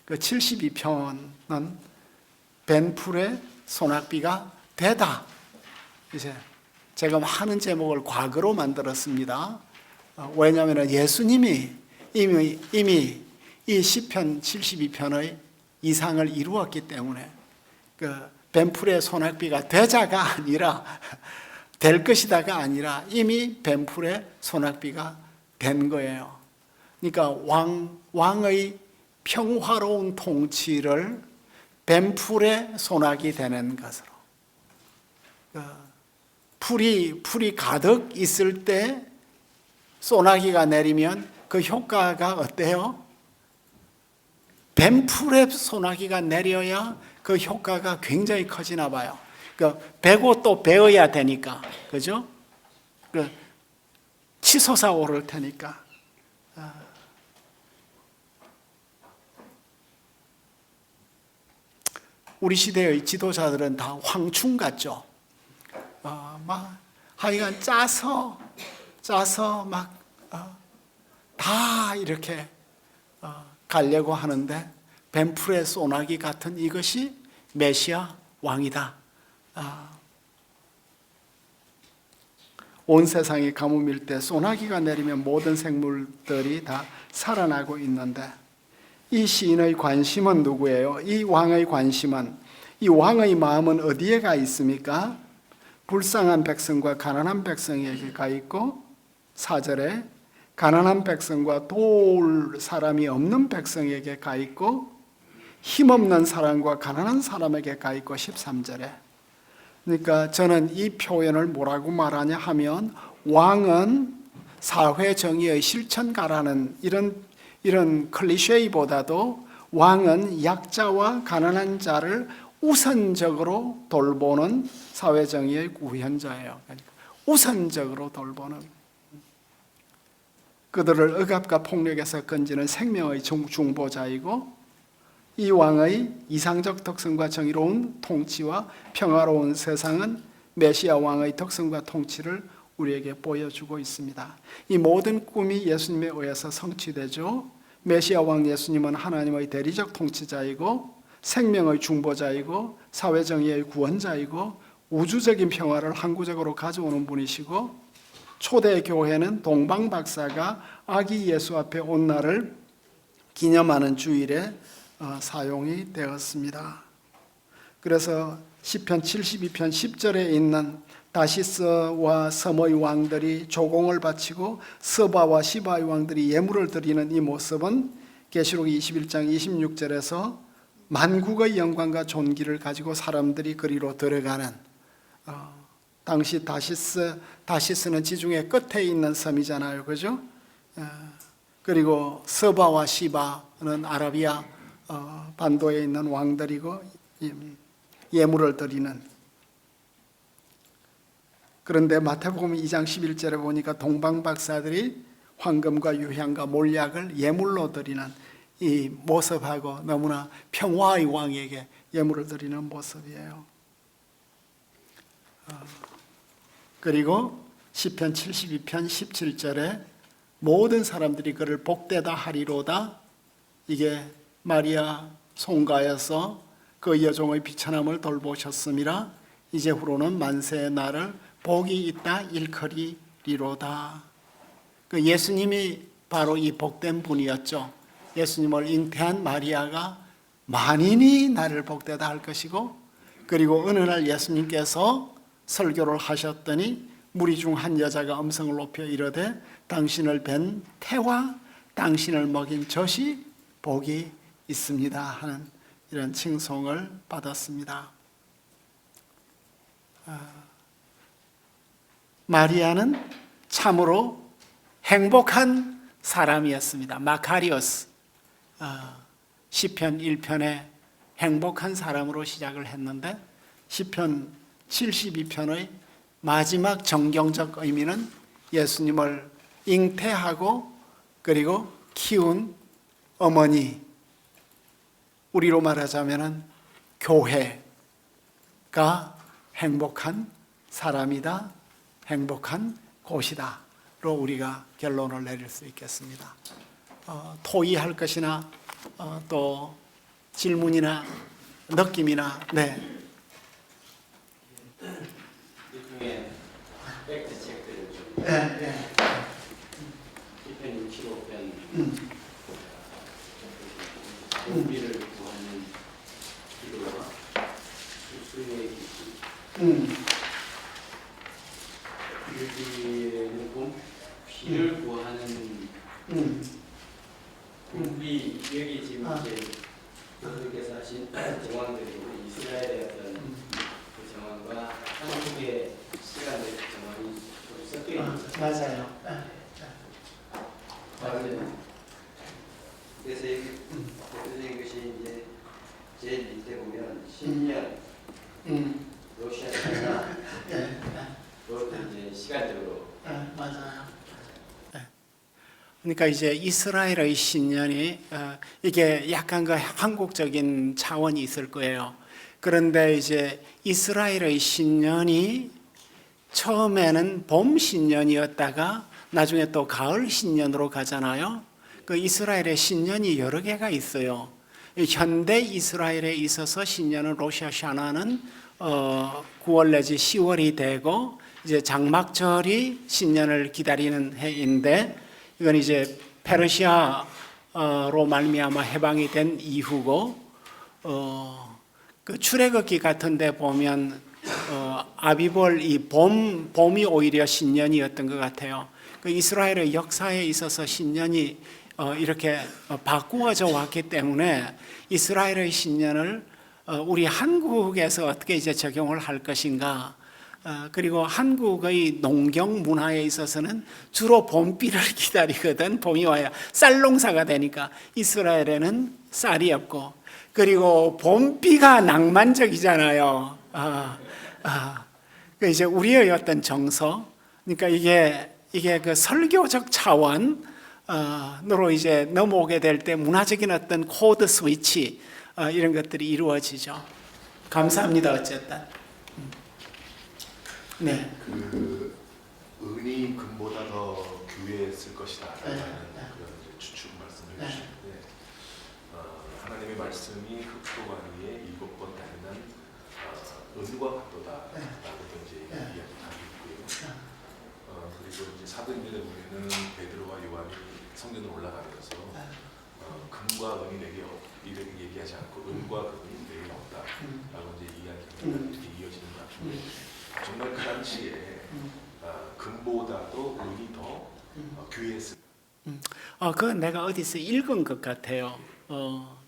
그 72편은 벤풀의 소낙비가 되다. 이제 제가 많은 제목을 과거로 만들었습니다. 왜냐하면 예수님이 이미 이 시편 72편의 이상을 이루었기 때문에 그 벤풀의 소낙비가 되자가 아니라 될 것이다가 아니라 이미 벤풀의 소낙비가 된 거예요. 그러니까 왕의 평화로운 통치를 뱀풀의 소낙이 되는 것으로, 풀이 가득 있을 때 소나기가 내리면 그 효과가 어때요? 뱀풀의 소나기가 내려야 그 효과가 굉장히 커지나 봐요. 베고 또 베어야 되니까, 그죠? 치솟아 오를 테니까. 우리 시대의 지도자들은 다 황충 같죠. 막 하여간 짜서 다 이렇게 가려고 하는데 뱀풀의 소나기 같은 이것이 메시아 왕이다. 온 세상이 가뭄일 때 소나기가 내리면 모든 생물들이 다 살아나고 있는데, 이 시인의 관심은 누구예요? 이 왕의 관심은, 이 왕의 마음은 어디에 가 있습니까? 불쌍한 백성과 가난한 백성에게 가 있고, 4절에 가난한 백성과 도울 사람이 없는 백성에게 가 있고, 힘없는 사람과 가난한 사람에게 가 있고, 13절에. 그러니까 저는 이 표현을 뭐라고 말하냐 하면, 왕은 사회 정의의 실천가라는 이런 클리셰이보다도 왕은 약자와 가난한 자를 우선적으로 돌보는 사회정의의 구현자예요. 그러니까 우선적으로 돌보는, 그들을 억압과 폭력에서 건지는 생명의 중보자이고, 이 왕의 이상적 특성과 정의로운 통치와 평화로운 세상은 메시아 왕의 특성과 통치를 우리에게 보여주고 있습니다. 이 모든 꿈이 예수님에 의해서 성취되죠. 메시아 왕 예수님은 하나님의 대리적 통치자이고, 생명의 중보자이고, 사회정의의 구원자이고, 우주적인 평화를 항구적으로 가져오는 분이시고, 초대 교회는 동방박사가 아기 예수 앞에 온 날을 기념하는 주일에 사용이 되었습니다. 그래서 시편 72편 10절에 있는 다시스와 섬의 왕들이 조공을 바치고 서바와 시바의 왕들이 예물을 드리는 이 모습은 계시록 21장 26절에서 만국의 영광과 존귀를 가지고 사람들이 그리로 들어가는, 당시 다시스는 지중해 끝에 있는 섬이잖아요, 그죠? 그리고 서바와 시바는 아라비아 반도에 있는 왕들이고 예물을 드리는. 그런데 마태복음 2장 11절에 보니까 동방박사들이 황금과 유향과 몰약을 예물로 드리는 이 모습하고 너무나 평화의 왕에게 예물을 드리는 모습이에요. 그리고 시편 72편 17절에 모든 사람들이 그를 복되다 하리로다. 이게 마리아 송가에서 그 여종의 비천함을 돌보셨음이라 이제후로는 만세의 날을 복이 있다 일컬이리로다. 그 예수님이 바로 이 복된 분이었죠. 예수님을 잉태한 마리아가 만인이 나를 복되다 할 것이고, 그리고 어느 날 예수님께서 설교를 하셨더니 무리 중 한 여자가 음성을 높여 이르되 당신을 뵌 태와 당신을 먹인 젖이 복이 있습니다 하는 이런 칭송을 받았습니다. 마리아는 참으로 행복한 사람이었습니다. 마카리오스, 시편 1편에 행복한 사람으로 시작을 했는데 시편 72편의 마지막 정경적 의미는 예수님을 잉태하고 그리고 키운 어머니, 우리로 말하자면 교회가 행복한 사람이다, 행복한 곳이다로 우리가 결론을 내릴 수 있겠습니다. 토의할 것이나 또 질문이나 느낌이나. 네. 이 중에 팩트 체크를 좀 네, 네. 1편 65편 공비를 구하는 기도와 수수의 기도 여기에는 공비를 구하는 공비 여기 지금 이제 교수님께서 하신 정황들이 우리 이스라엘의 어떤 그 정황과 한국의 시간의 정황이 좀 섞여 있는 맞아요. 맞아요. 그래서 대표적인 것이 이제 제일 밑에 보면 신년, 러시아 차이나 그것도 이제 시간적으로 맞아요. 그러니까 이제 이스라엘의 신년이 이게 약간 그 한국적인 차원이 있을 거예요. 그런데 이제 이스라엘의 신년이 처음에는 봄 신년이었다가 나중에 또 가을 신년으로 가잖아요. 그 이스라엘의 신년이 여러 개가 있어요. 현대 이스라엘에 있어서 신년은 로샤샤나는 9월 내지 10월이 되고 이제 장막절이 신년을 기다리는 해인데 이건 이제 페르시아로 말미암아 해방이 된 이후고 그 출애굽기 같은데 보면 아비벌 이 봄이 오히려 신년이었던 것 같아요. 그 이스라엘의 역사에 있어서 신년이 이렇게 바꾸어져 왔기 때문에 이스라엘의 신년을 우리 한국에서 어떻게 이제 적용을 할 것인가. 그리고 한국의 농경 문화에 있어서는 주로 봄비를 기다리거든. 봄이 와야 쌀 농사가 되니까. 이스라엘에는 쌀이 없고, 그리고 봄비가 낭만적이잖아요. 그 이제 우리의 어떤 정서, 그러니까 이게 그 설교적 차원으로 이제 넘어오게 될 때 문화적인 어떤 코드 스위치 이런 것들이 이루어지죠. 감사합니다. 어쨌든. 네. 그 은이 금보다 더 귀했을 것이다라는 그런 이제 추측 말씀을 해주시는데 하나님의 말씀이 흙도 가리에 7번 다르는 은과 금보다라고 이제 이야기를 하고 있고요. 그리고 이제 사도행전에 보면은 베드로와 요한이 성전으로 올라가면서 금과 은이 내게 이렇게 얘기하지 않고 은과 금이 내게 없다라고 이제 이야기가 이렇게 이어지는 것 같은데. 정말 그 당시에 금보다도 은이 더 귀했을. 그건 내가 어디서 읽은 것 같아요.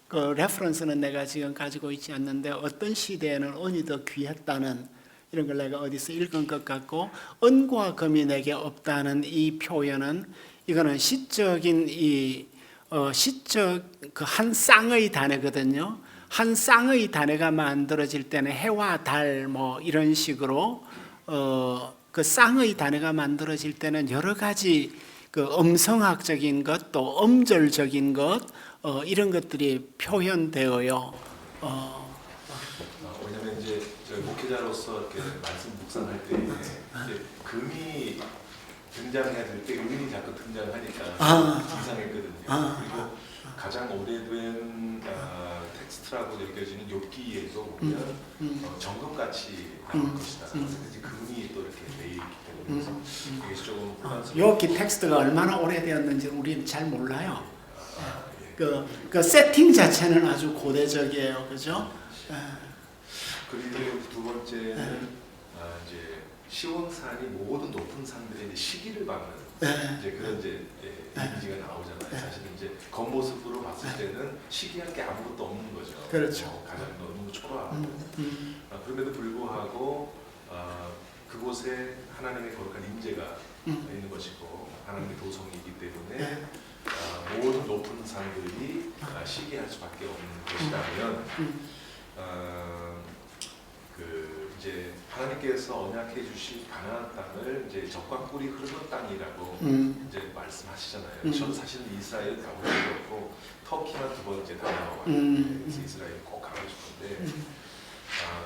그 레퍼런스는 내가 지금 가지고 있지 않는데 어떤 시대에는 은이 더 귀했다는 이런 걸 내가 어디서 읽은 것 같고, 은과 금이 내게 없다는 이 표현은 이거는 시적인 시적 그 한 쌍의 단어거든요. 한 쌍의 단어가 만들어질 때는 해와 달 뭐 이런 식으로 그 쌍의 단어가 만들어질 때는 여러 가지 그 음성학적인 것 또 음절적인 것 이런 것들이 표현되어요. 왜냐하면 이제 저희 목회자로서 이렇게 말씀 묵상할 때 이제 금이 등장해야 될 때 은이 자꾸 등장하니까 이상했거든요. 그리고 가장 오래된 텍스트라고 여겨지는 욥기에도 보면 정금같이 나올 것이다. 그래서 금이 또 이렇게 돼 있기 때문에 이게 조금 혼란스러워. 욥기 텍스트가 얼마나 오래되었는지 우리는 잘 몰라요. 그 세팅 자체는 아주 고대적이에요, 그죠? 그리고 두 번째는 이제 시온산이 모든 높은 산들의 이제 시기를 막는 이제 그런 이제 이미지가 나오잖아요. 사실은 이제 겉모습으로 봤을 때는 시기할 게 아무것도 없는 거죠. 그렇죠. 가장 너무 초라하고 그런데도 불구하고 그곳에 하나님의 거룩한 임재가 있는 것이고 하나님의 도성이기 때문에 모든 높은 산들이 시기할 수밖에 없는 것이라면 그 이제 하나님께서 언약해 주신 가나안 땅을 이제 젖과 꿀이 흐르는 땅이라고 이제 말씀하시잖아요. 저는 사실은 이스라엘 가본 적이 없고 터키만 2번째 다녀왔는데 그래서 이스라엘 꼭 가고 싶은데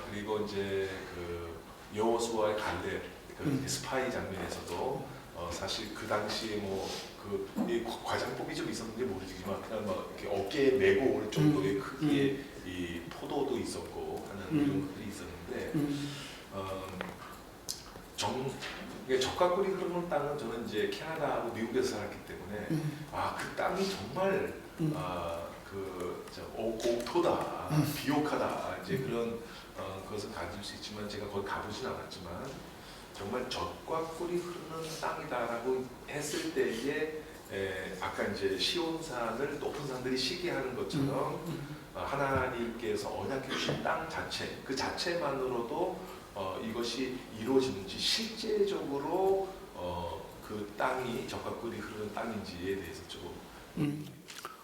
그리고 이제 그 여호수아의 갈렙 그 스파이 장면에서도 사실 그 당시에 뭐그 과장법이 좀 있었는지 모르지만 그냥 막 이렇게 어깨에 메고 올 정도의 크기의 이 포도도 있었고 하는 이런 것들이 있었는데 적과 꿀이 흐르는 땅은 저는 이제 캐나다하고 미국에서 살았기 때문에 그 땅이 정말 옥토다, 비옥하다 이제 그런 것을 가질 수 있지만 제가 거기 가보진 않았지만 정말 젖과 꿀이 흐르는 땅이다라고 했을 때에 아까 이제 시온산을 높은 산들이 시기하는 것처럼 하나님께서 언약해 주신 땅 자체 그 자체만으로도 이것이 이루어지는지 실제적으로 그 땅이 젖과 꿀이 흐르는 땅인지에 대해서 조금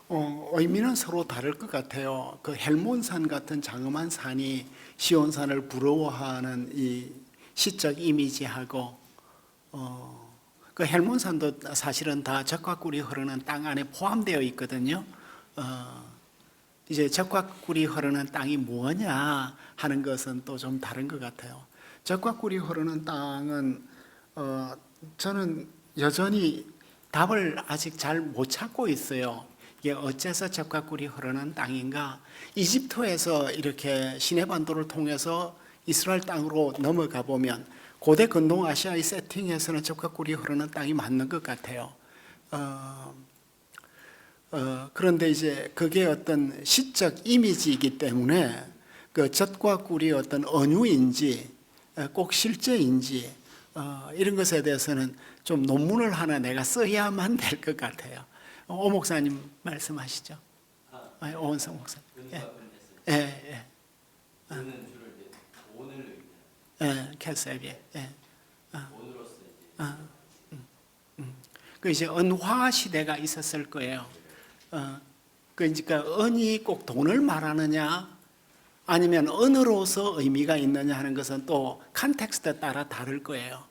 의미는 서로 다를 것 같아요. 그 헬몬산 같은 장엄한 산이 시온산을 부러워하는 이 시적 이미지하고 그 헬몬산도 사실은 다 젖과 꿀이 흐르는 땅 안에 포함되어 있거든요. 이제 젖과 꿀이 흐르는 땅이 뭐냐 하는 것은 또 좀 다른 것 같아요. 젖과 꿀이 흐르는 땅은 저는 여전히 답을 아직 잘 못 찾고 있어요. 이게 어째서 젖과 꿀이 흐르는 땅인가? 이집트에서 이렇게 시내반도를 통해서 이스라엘 땅으로 넘어가 보면 고대 근동아시아의 세팅에서는 젖과 꿀이 흐르는 땅이 맞는 것 같아요. 그런데 이제 그게 어떤 시적 이미지이기 때문에 그 젖과 꿀이 어떤 언유인지 꼭 실제인지 이런 것에 대해서는 좀 논문을 하나 내가 써야만 될 것 같아요. 오 목사님 말씀하시죠. 오원성 목사님. 예. 저는 주로 이제 오늘 캘셉이. 오늘로서 이제 그 이제 은화 시대가 있었을 거예요. 그러니까 은이 꼭 돈을 말하느냐, 아니면 은으로서 의미가 있느냐 하는 것은 또 컨텍스트에 따라 다를 거예요.